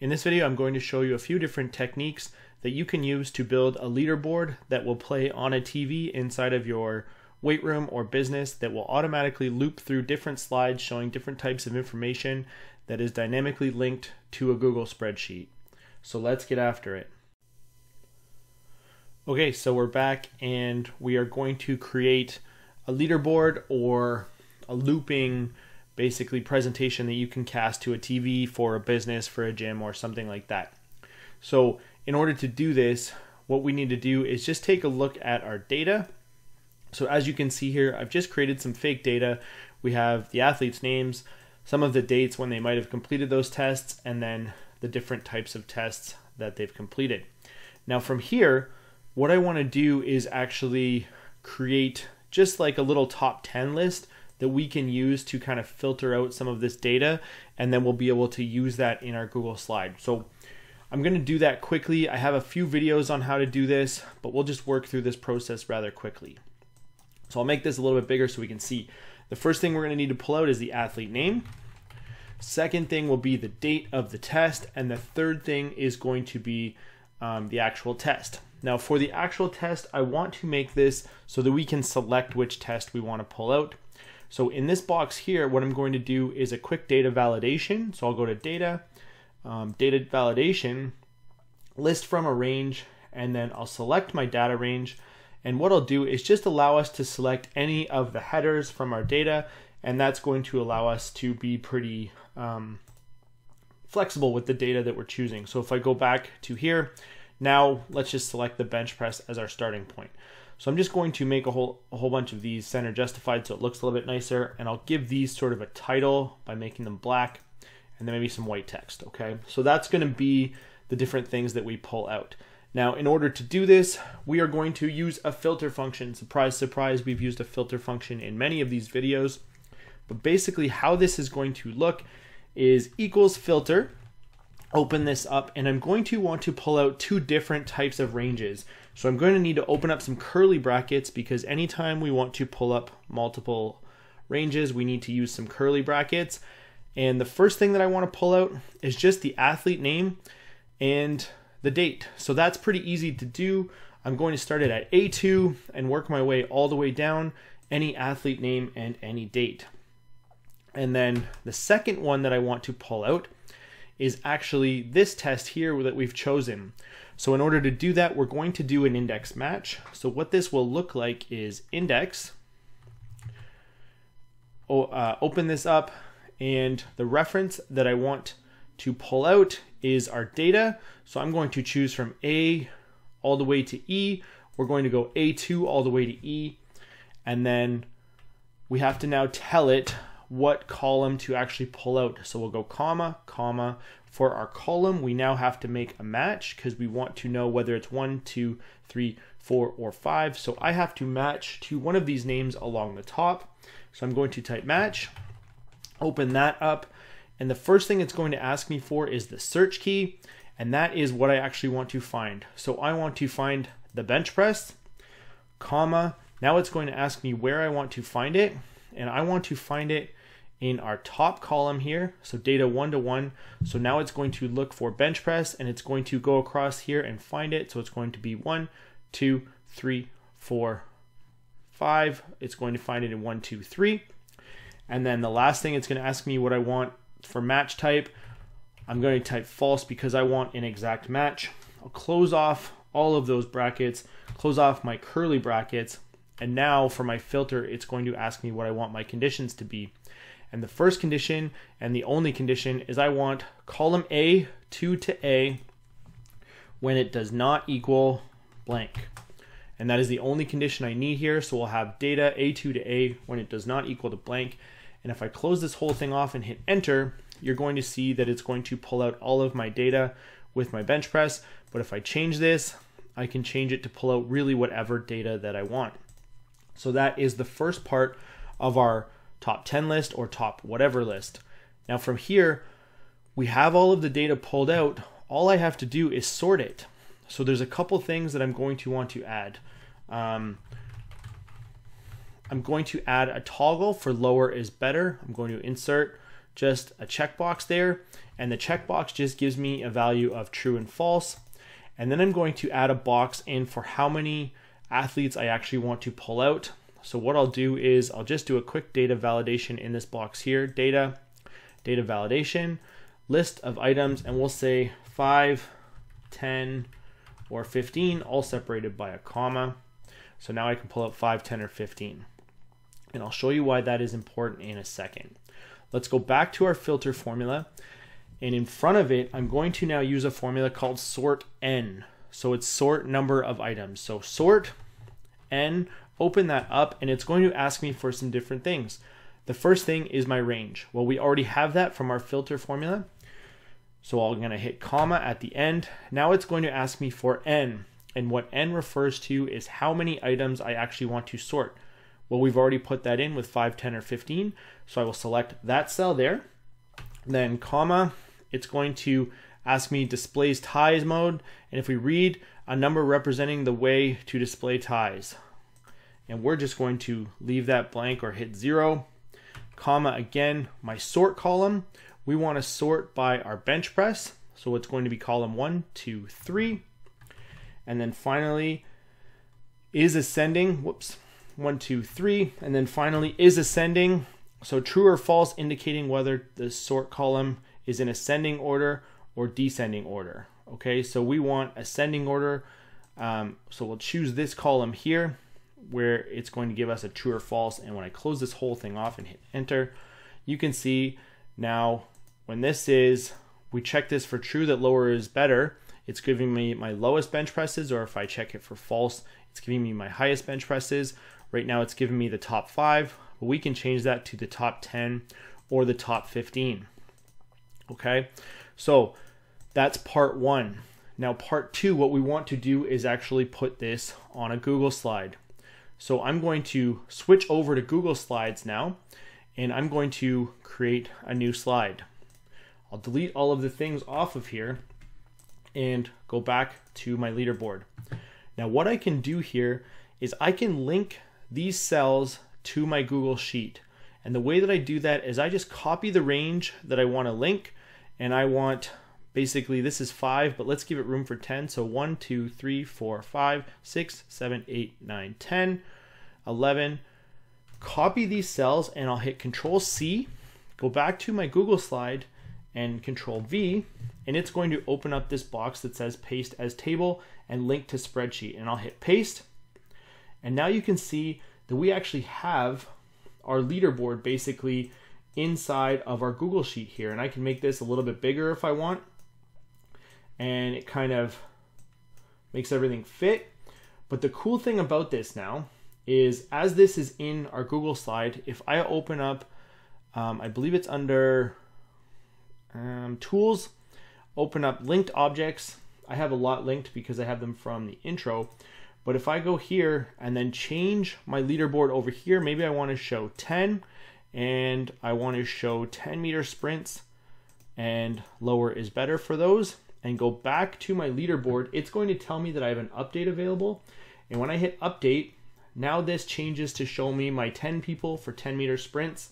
In this video, I'm going to show you a few different techniques that you can use to build a leaderboard that will play on a TV inside of your weight room or business that will automatically loop through different slides showing different types of information that is dynamically linked to a Google spreadsheet. So let's get after it. Okay, so we're back and we are going to create a leaderboard or a looping basically presentation that you can cast to a TV for a business, for a gym, or something like that. So in order to do this, what we need to do is just take a look at our data. So as you can see here, I've just created some fake data. We have the athletes' names, some of the dates when they might have completed those tests, and then the different types of tests that they've completed. Now from here, what I want to do is actually create just like a little top 10 list that we can use to kind of filter out some of this data, and then we'll be able to use that in our Google slide. So I'm going to do that quickly. I have a few videos on how to do this, but we'll just work through this process rather quickly. So I'll make this a little bit bigger so we can see. The first thing we're going to need to pull out is the athlete name. Second thing will be the date of the test, and the third thing is going to be the actual test. Now for the actual test, I want to make this so that we can select which test we want to pull out. So in this box here, what I'm going to do is a quick data validation. So I'll go to data, data validation, list from a range, and then I'll select my data range. And what I'll do is just allow us to select any of the headers from our data, and that's going to allow us to be pretty flexible with the data that we're choosing. So if I go back to here, now let's just select the bench press as our starting point. So I'm just going to make a whole bunch of these center justified so it looks a little bit nicer, and I'll give these sort of a title by making them black and then maybe some white text, okay? So that's gonna be the different things that we pull out. Now, in order to do this, we are going to use a filter function. Surprise, surprise, we've used a filter function in many of these videos. But basically how this is going to look is equals filter, open this up, and I'm going to want to pull out two different types of ranges. So I'm going to need to open up some curly brackets because anytime we want to pull up multiple ranges, we need to use some curly brackets. And the first thing that I want to pull out is just the athlete name and the date. So that's pretty easy to do. I'm going to start it at A2 and work my way all the way down, any athlete name and any date. And then the second one that I want to pull out is actually this test here that we've chosen. So in order to do that, we're going to do an index match. So what this will look like is index, open this up, and the reference that I want to pull out is our data. So I'm going to choose from A all the way to E. We're going to go A2 all the way to E. And then we have to now tell it what column to actually pull out. So we'll go comma, comma. For our column, we now have to make a match because we want to know whether it's 1, 2, 3, 4, or 5. So I have to match to one of these names along the top. So I'm going to type match, open that up, and the first thing it's going to ask me for is the search key, and that is what I actually want to find. So I want to find the bench press, comma. Now it's going to ask me where I want to find it, and I want to find it in our top column here, so data 1 to 1. So now it's going to look for bench press, and it's going to go across here and find it. So it's going to be 1, 2, 3, 4, 5. It's going to find it in 1, 2, 3. And then the last thing, it's going to ask me what I want for match type. I'm going to type false because I want an exact match. I'll close off all of those brackets, close off my curly brackets, and now for my filter, it's going to ask me what I want my conditions to be. And the first condition and the only condition is I want column A 2 to A when it does not equal blank. And that is the only condition I need here. So we'll have data A2 to A when it does not equal to blank. And if I close this whole thing off and hit enter, you're going to see that it's going to pull out all of my data with my bench press. But if I change this, I can change it to pull out really whatever data that I want. So that is the first part of our top 10 list or top whatever list. Now from here, we have all of the data pulled out. All I have to do is sort it. So there's a couple things that I'm going to want to add. I'm going to add a toggle for lower is better. I'm going to insert just a checkbox there, and the checkbox just gives me a value of true and false. And then I'm going to add a box in for how many athletes I actually want to pull out. So what I'll do is I'll just do a quick data validation in this box here, data validation, list of items, and we'll say 5, 10, or 15, all separated by a comma. So now I can pull out 5, 10, or 15. And I'll show you why that is important in a second. Let's go back to our filter formula. And in front of it, I'm going to now use a formula called sort n. So it's sort number of items. So sort n, open that up, and it's going to ask me for some different things. The first thing is my range. Well, we already have that from our filter formula. So I'm going to hit comma at the end. Now it's going to ask me for n. And what n refers to is how many items I actually want to sort. Well, we've already put that in with 5, 10, or 15. So I will select that cell there. Then comma, it's going to ask me displays ties mode. And if we read a number representing the way to display ties, and we're just going to leave that blank or hit 0. Comma again, my sort column, we want to sort by our bench press. So it's going to be column 1, 2, 3. And then finally is ascending, 1, 2, 3, and then finally is ascending. So true or false, indicating whether the sort column is in ascending order or descending order. Okay, so we want ascending order. So we'll choose this column here where it's going to give us a true or false. And when I close this whole thing off and hit enter, you can see now when this is, we check this for true that lower is better, it's giving me my lowest bench presses, or if I check it for false, it's giving me my highest bench presses. Right now it's giving me the top 5, but we can change that to the top 10 or the top 15. Okay, so that's part 1. Now part 2, what we want to do is actually put this on a Google slide. So I'm going to switch over to Google Slides now, and I'm going to create a new slide. I'll delete all of the things off of here and go back to my leaderboard. Now what I can do here is I can link these cells to my Google Sheet. And the way that I do that is I just copy the range that I want to link, and I want, basically this is 5, but let's give it room for 10. So 1, 2, 3, 4, 5, 6, 7, 8, 9, 10, 11. Copy these cells and I'll hit Control C, go back to my Google slide and Control V, and it's going to open up this box that says paste as table and link to spreadsheet. And I'll hit paste. And now you can see that we actually have our leaderboard basically inside of our Google Sheet here. And I can make this a little bit bigger if I want. And it kind of makes everything fit. But the cool thing about this now is as this is in our Google slide, if I open up, I believe it's under tools, open up linked objects. I have a lot linked because I have them from the intro. But if I go here and then change my leaderboard over here, maybe I want to show 10 and I want to show 10-meter sprints, and lower is better for those, and go back to my leaderboard, it's going to tell me that I have an update available. And when I hit update, now this changes to show me my 10 people for 10-meter sprints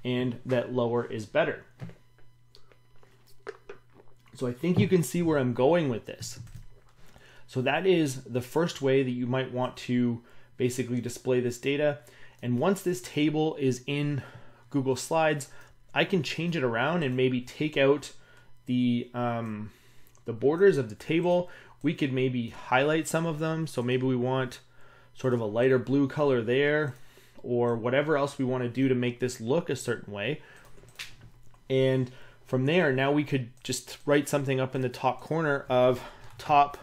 and that lower is better. So I think you can see where I'm going with this. So that is the first way that you might want to basically display this data. And once this table is in Google Slides, I can change it around and maybe take out the borders of the table. We could maybe highlight some of them. So maybe we want sort of a lighter blue color there, or whatever else we want to do to make this look a certain way. And from there, now we could just write something up in the top corner of top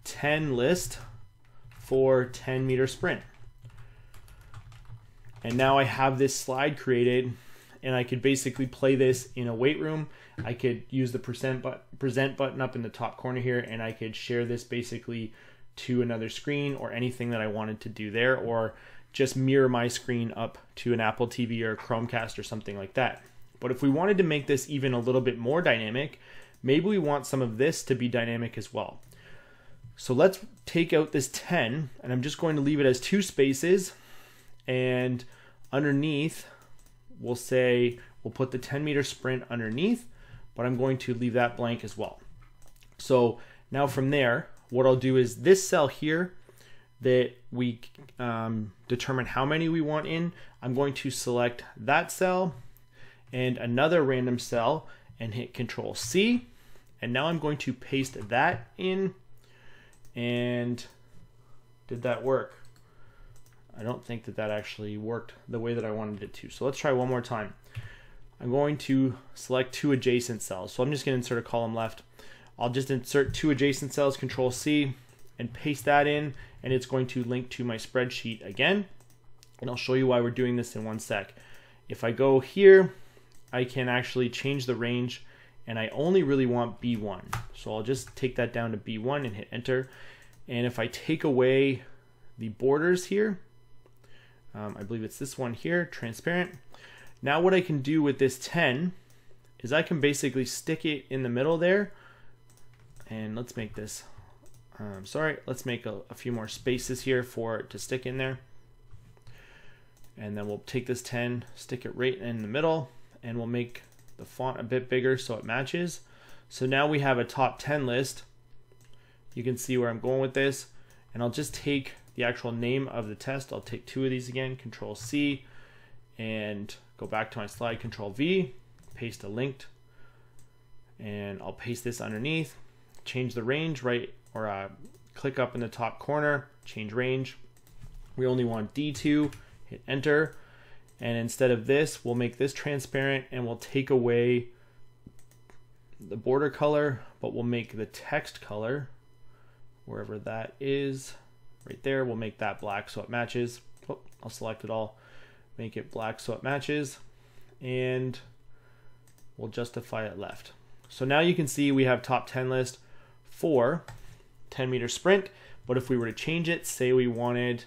10 list for 10-meter sprint. And now I have this slide created, and I could basically play this in a weight room. I could use the present button up in the top corner here, and I could share this basically to another screen or anything that I wanted to do there, or just mirror my screen up to an Apple TV or a Chromecast or something like that. But if we wanted to make this even a little bit more dynamic, maybe we want some of this to be dynamic as well. So let's take out this 10, and I'm just going to leave it as 2 spaces, and underneath we'll say We'll put the 10-meter sprint underneath, but I'm going to leave that blank as well. So now from there, what I'll do is this cell here that we determine how many we want in, I'm going to select that cell and another random cell and hit Control C. And now I'm going to paste that in. And did that work? I don't think that actually worked the way that I wanted it to. So let's try one more time. I'm going to select 2 adjacent cells. So I'm just going to insert a column left. I'll just insert 2 adjacent cells, Control C, and paste that in, and it's going to link to my spreadsheet again. And I'll show you why we're doing this in one sec. If I go here, I can actually change the range, and I only really want B1. So I'll just take that down to B1 and hit enter. And if I take away the borders here, I believe it's this one here, transparent. Now what I can do with this 10 is I can basically stick it in the middle there. And let's make this, let's make a few more spaces here for it to stick in there. And then we'll take this 10, stick it right in the middle, and we'll make the font a bit bigger so it matches. So now we have a top 10 list. You can see where I'm going with this. And I'll just take the actual name of the test. I'll take 2 of these again, Control C, and go back to my slide, Control V, paste a linked, and I'll paste this underneath, change the range, click up in the top corner, change range. We only want D2, hit enter, and instead of this, we'll make this transparent and we'll take away the border color, but we'll make the text color, wherever that is, right there, we'll make that black so it matches. Oh, I'll select it all, make it black so it matches, and we'll justify it left. So now you can see we have top 10 list for 10-meter sprint, but if we were to change it, say we wanted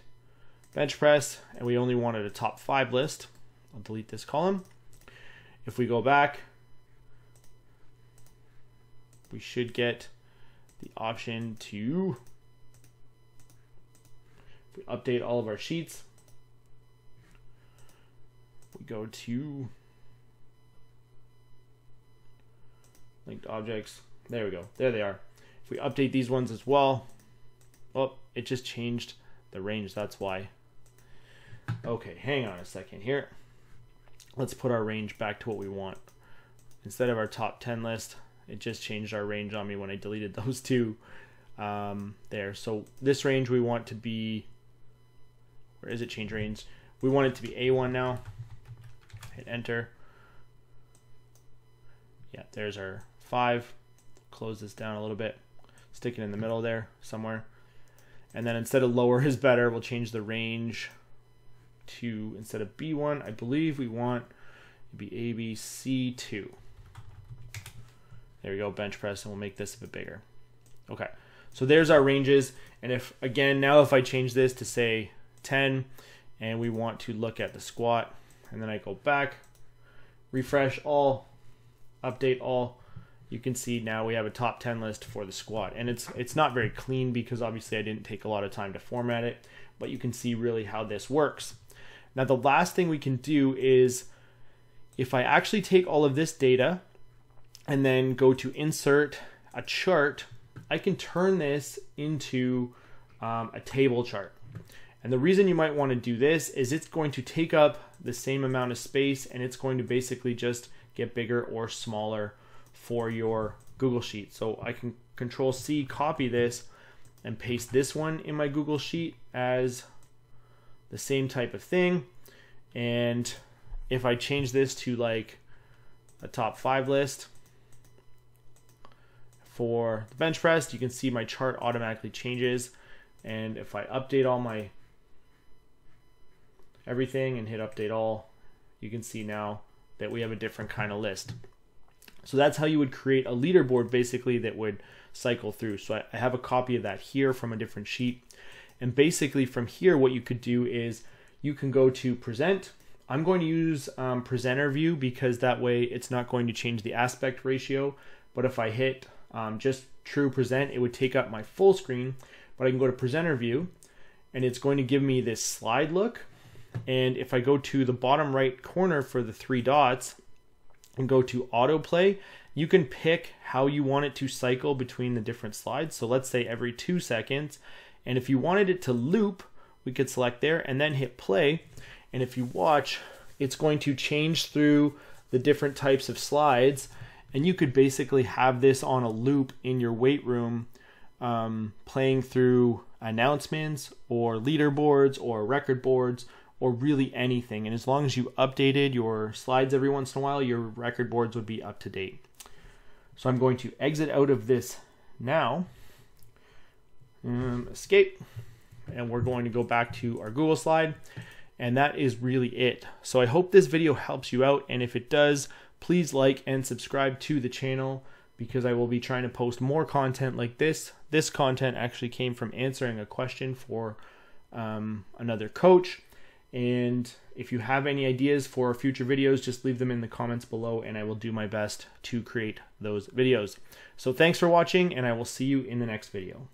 bench press and we only wanted a top 5 list, I'll delete this column. If we go back, we should get the option to, if we update all of our sheets, we go to linked objects. There we go. There they are. If we update these ones as well, oh, it just changed the range. That's why. Okay, hang on a second here. Let's put our range back to what we want. Instead of our top 10 list, it just changed our range on me when I deleted those 2 there. So this range we want to be, where is it, change range? We want it to be A1 now. Hit enter. Yeah, there's our 5. Close this down a little bit. Stick it in the middle there somewhere. And then instead of lower is better, we'll change the range to, instead of B1, I believe we want it to be ABC2. There we go, bench press, and we'll make this a bit bigger. Okay, so there's our ranges. And if, again, now if I change this to say 10, and we want to look at the squat, and then I go back, refresh all, update all, you can see now we have a top 10 list for the squat. And it's not very clean because obviously I didn't take a lot of time to format it, but you can see really how this works. Now the last thing we can do is, if I actually take all of this data and then go to insert a chart, I can turn this into a table chart. And the reason you might want to do this is it's going to take up the same amount of space, and it's going to basically just get bigger or smaller for your Google Sheet. So I can Control C, copy this, and paste this one in my Google Sheet as the same type of thing. And if I change this to like a top 5 list for the bench press, you can see my chart automatically changes. And if I update all my everything and hit update all, you can see now that we have a different kind of list. So that's how you would create a leaderboard basically that would cycle through. So I have a copy of that here from a different sheet. And basically from here, what you could do is you can go to present. I'm going to use presenter view because that way it's not going to change the aspect ratio. But if I hit just true present, it would take up my full screen. But I can go to presenter view and it's going to give me this slide look. And if I go to the bottom right corner for the 3 dots, and go to autoplay, you can pick how you want it to cycle between the different slides. So let's say every 2 seconds. And if you wanted it to loop, we could select there and then hit play. And if you watch, it's going to change through the different types of slides. And you could basically have this on a loop in your weight room, playing through announcements or leaderboards or record boards or really anything. And as long as you updated your slides every once in a while, your record boards would be up to date. So I'm going to exit out of this now, escape, and we're going to go back to our Google slide. And that is really it. So I hope this video helps you out. And if it does, please like and subscribe to the channel, because I will be trying to post more content like this. This content actually came from answering a question for another coach. And if you have any ideas for future videos, just leave them in the comments below and I will do my best to create those videos. So thanks for watching, and I will see you in the next video.